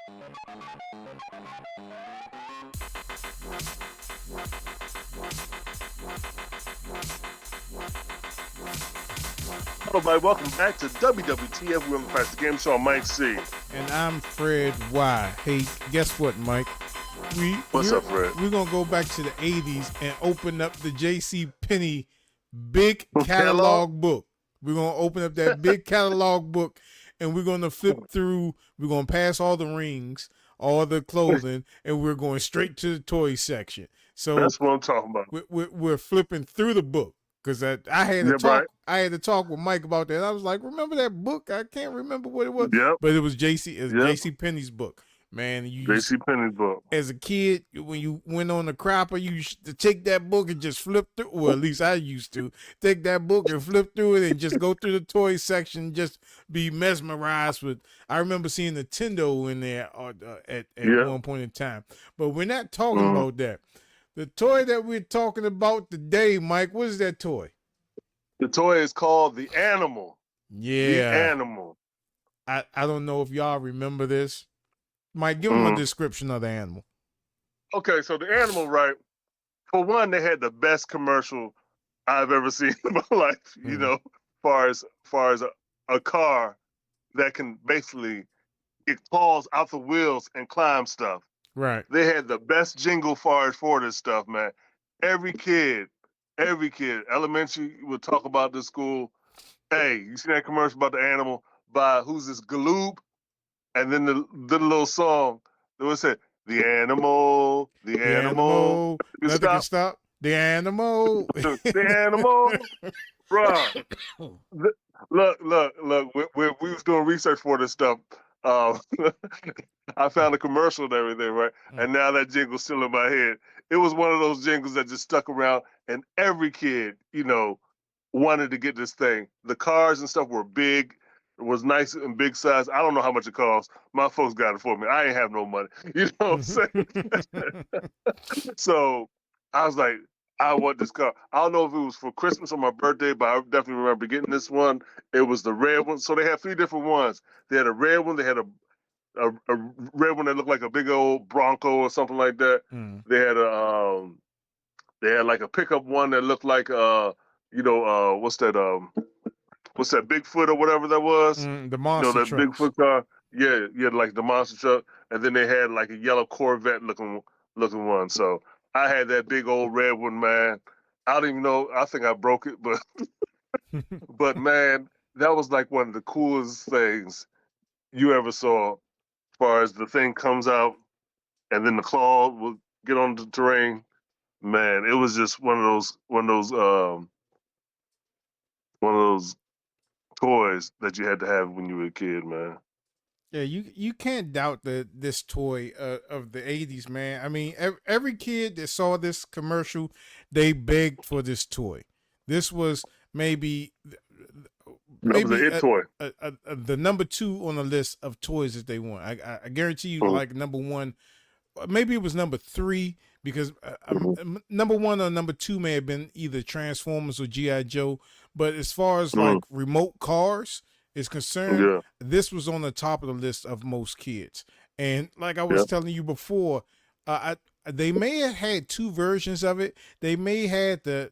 Hello, everybody. Welcome back to WWTF. We're on the Past the Game Show. I'm MikeC. And I'm Fred Y. Hey, guess what, Mike? What's up, Fred? We're going to go back to the 80s and open up the J.C. Penney big catalog book. We're going to open up that big catalog book, and we're going to flip through. We're going to pass all the rings, all the clothing, and we're going straight to the toy section. So that's what I'm talking about. We're flipping through the book. Because I had to talk, right. I had to talk with Mike about that. I was like, "Remember that book? I can't remember what it was." Yep. But it was J.C. Penney's book, man. J.C. Penney's book. As a kid, when you went on the crapper, you used to take that book and just flip through. Well, at least I used to take that book and flip through it and just go through the toy section, and just be mesmerized with. I remember seeing Nintendo in there at one point in time. But we're not talking about that. The toy that we're talking about today, Mike, what is that toy? The toy is called the Animal. Yeah. The Animal. I don't know if y'all remember this. Mike, give them a description of the Animal. Okay, so the Animal, right? For one, they had the best commercial I've ever seen in my life, you know, far as a car that can basically get claws out the wheels and climb stuff. Right. They had the best jingle for this stuff, man. Every kid, elementary would talk about this school. Hey, you see that commercial about the Animal by who's this Galoob? And then the little song that would say, the animal. Nothing can stop. The Animal. The Animal. Bruh. Look. We was doing research for this stuff. I found a commercial and everything, right? And now that jingle's still in my head. It was one of those jingles that just stuck around, and every kid, you know, wanted to get this thing. The cars and stuff were big. It was nice and big size. I don't know how much it cost. My folks got it for me. I ain't have no money. You know what I'm saying? So I was like, I want this car. I don't know if it was for Christmas or my birthday, but I definitely remember getting this one. It was the red one. So they had 3 different ones. They had a red one. They had a red one that looked like a big old Bronco or something like that. They had like a pickup one that looked like what's that Bigfoot or whatever that was? The monster that trucks. Bigfoot car. Yeah, like the monster truck. And then they had like a yellow Corvette looking one. So I had that big old red one, man. I don't even know. I think I broke it, but but man, that was like one of the coolest things you ever saw. As far as the thing comes out, and then the claw will get on the terrain. Man, it was just one of those toys that you had to have when you were a kid, man. Yeah, you can't doubt this toy of the 80s, man. I mean, every kid that saw this commercial, they begged for this toy. This was maybe it toy. The number 2 on the list of toys that they want. I guarantee you, like number 1, maybe it was number 3, because number 1 or number 2 may have been either Transformers or G.I. Joe. But as far as like remote cars is concerned, this was on the top of the list of most kids. And like I was telling you before, they may have had 2 versions of it. They may have the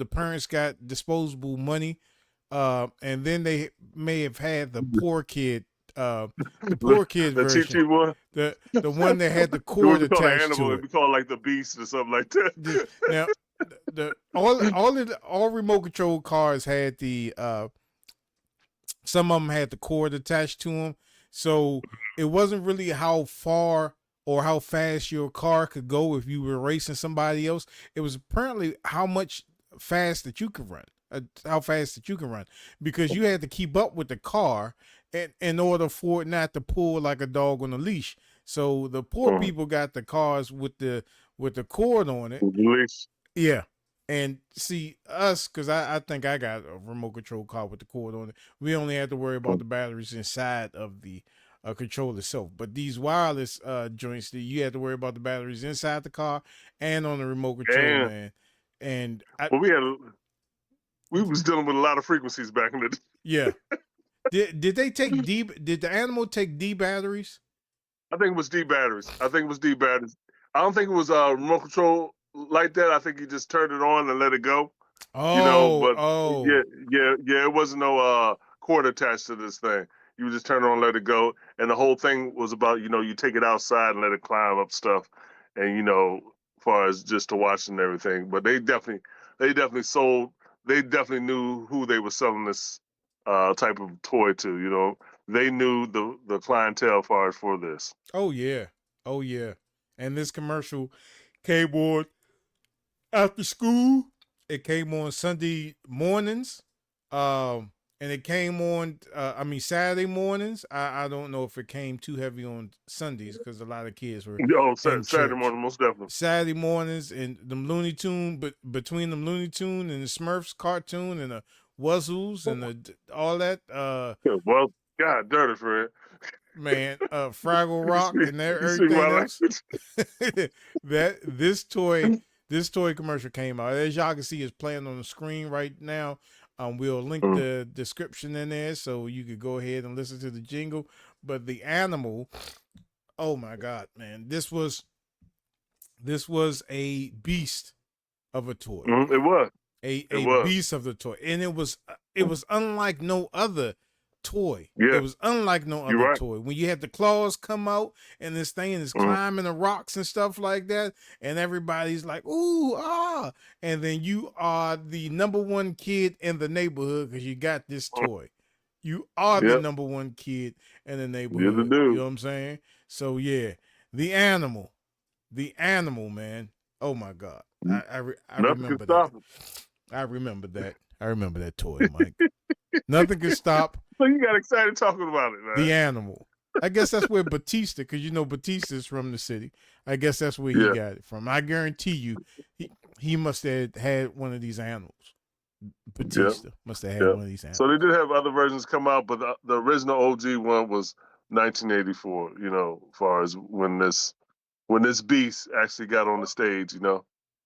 parents got disposable money. And then they may have had the poor kid version. The one? The one that had the cord attached to it. It'd be called like the Beast or something like that. Now, all remote control cars had the some of them had the cord attached to them, so it wasn't really how far or how fast your car could go if you were racing somebody else. It was apparently how fast that you could run, because you had to keep up with the car in order for it not to pull like a dog on a leash. So the poor people got the cars with the cord on it. Yeah. And see us, because I think I got a remote control car with the cord on it. We only had to worry about the batteries inside of the control itself. But these wireless joints, you had to worry about the batteries inside the car and on the remote control, man. And we was dealing with a lot of frequencies back in the day. Yeah. Did they take did the Animal take D batteries? I think it was D batteries. I think it was D batteries. I don't think it was remote control like that. I think you just turned it on and let it go. You know, Oh, but oh. yeah. It wasn't no cord attached to this thing. You just turn it on, let it go, and the whole thing was about you take it outside and let it climb up stuff, and as far as just to watch and everything. But they definitely sold. They definitely knew who they were selling this type of toy to. They knew the clientele as far as for this. Oh yeah. Oh yeah. And this commercial came on after school. It came on Sunday mornings. And it came on Saturday mornings. I don't know if it came too heavy on Sundays because a lot of kids were in Saturday church. morning, most definitely. Saturday mornings and them Looney Tune, but between them Looney Tune and the Smurfs cartoon and the Wuzzles and all that Well, God, dirty for it. man, Fraggle Rock and You see everything my else. that this toy commercial came out. As y'all can see, it's playing on the screen right now. We'll link the description in there so you could go ahead and listen to the jingle. But the animal, oh my God, man, this was a beast of a toy. It was a beast of the toy, and it was unlike no other toy. Yeah. It was unlike no other toy. When you had the claws come out and this thing is climbing the rocks and stuff like that, and everybody's like, ooh, ah, and then you are the number one kid in the neighborhood because you got this toy. You are the number one kid in the neighborhood. You know what I'm saying? So yeah, the animal, man. Oh my God. I remember that. I remember that. I remember that toy, Mike. Nothing can stop. So you got excited talking about it, man. The animal. I guess that's where Batista, because Batista's from the city. I guess that's where he got it from. I guarantee you, he must have had one of these animals. Batista must have had one of these animals. So they did have other versions come out, but the original OG one was 1984. As far as when this beast actually got on the stage.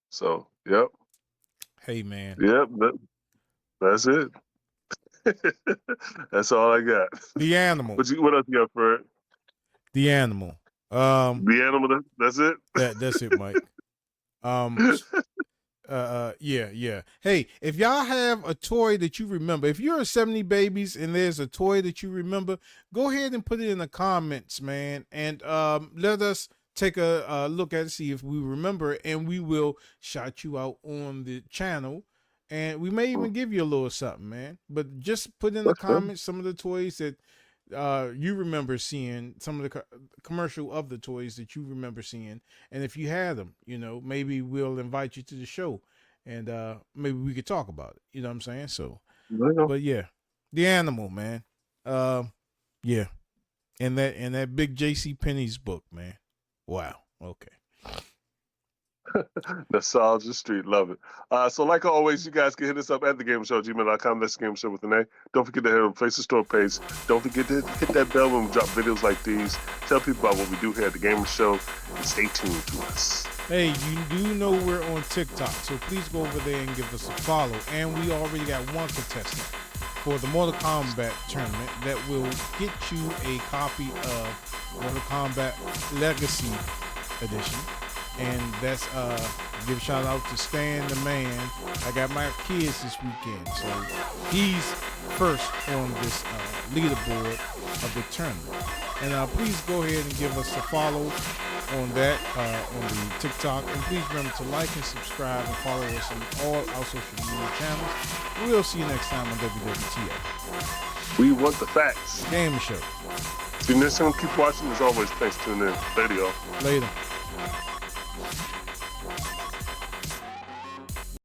So yep. Hey man. Yep. That's it. That's all I got. The animal. What else you got for it? The animal. The animal. That's it. That's it, Mike. Yeah. Hey, if y'all have a toy that you remember, if you're a 70 Babies and there's a toy that you remember, go ahead and put it in the comments, man, and let us take a look at it, see if we remember, and we will shout you out on the channel. And we may even give you a little something, man. But just put in the comments some of the toys that you remember seeing, some of the commercial of the toys that you remember seeing. And if you had them, maybe we'll invite you to the show and maybe we could talk about it. You know what I'm saying? So, but yeah, the animal, man. Yeah. And that big JC Penney's book, man. Wow. Okay. Nostalgia Street, love it. So like always, you guys can hit us up at thagamersshow@gmail.com. That's the Game Show with an A. Don't forget to hit our Facebook store page. Don't forget to hit that bell when we drop videos like these. Tell people about what we do here at the Gamer Show, and stay tuned to us. Hey, you do know we're on TikTok, so please go over there and give us a follow. And we already got one contestant for the Mortal Kombat tournament that will get you a copy of Mortal Kombat Legacy Edition. And that's give a shout out to Stan the man. I got my kids this weekend, so he's first on this leaderboard of the tournament. And please go ahead and give us a follow on that on the TikTok, and please remember to like and subscribe and follow us on all our social media channels. We'll see you next time on WWTF. We want the facts. Game Show. See you next time. Keep watching. As always, thanks for tuning in. Later, y'all. Later.